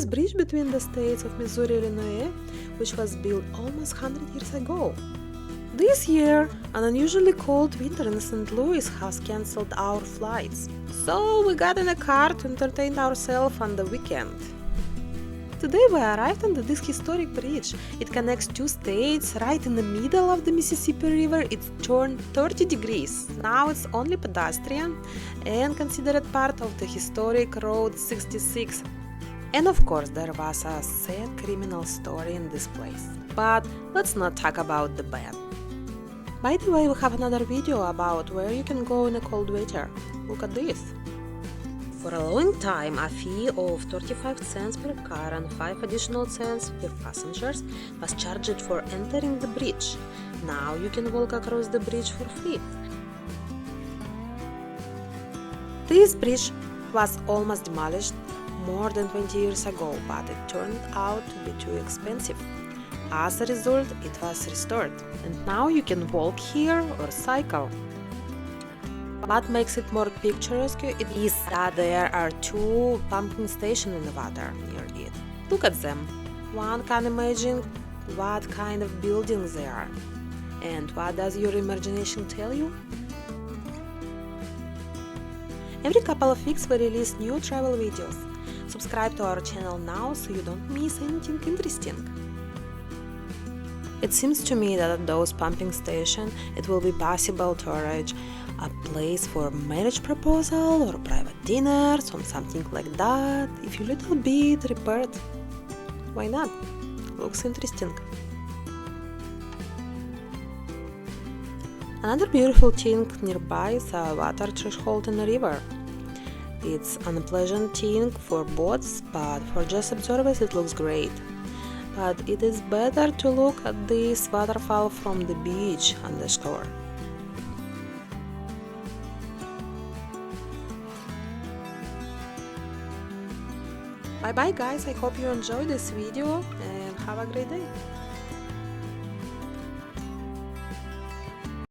this bridge between the states of Missouri and Illinois, which was built almost 100 years ago. This year, an unusually cold winter in St. Louis has cancelled our flights, so we got in a car to entertain ourselves on the weekend. Today we arrived under this historic bridge. It connects two states right in the middle of the Mississippi River. It's turned 30 degrees. Now it's only pedestrian and considered part of the historic Route 66. And of course there was a sad criminal story in this place. But let's not talk about the bad. By the way, we have another video about where you can go in a cold weather. Look at this. For a long time, a fee of 35 cents per car and 5 additional cents per passengers was charged for entering the bridge. Now you can walk across the bridge for free. This bridge was almost demolished more than 20 years ago, but it turned out to be too expensive. As a result, it was restored, and now you can walk here or cycle. What makes it more picturesque is that there are two pumping stations in the water near it. Look at them. One can imagine what kind of buildings they are. And what does your imagination tell you? Every couple of weeks we release new travel videos. Subscribe to our channel now so you don't miss anything interesting. It seems to me that at those pumping stations it will be possible to arrange a place for marriage proposal or private dinners or something like that, if you little bit repaired. Why not? Looks interesting. Another beautiful thing nearby is a water threshold in the river. It's an unpleasant thing for boats, but for just observers it looks great. But it is better to look at this waterfall from the beach on the shore. Bye bye guys, I hope you enjoyed this video and have a great day.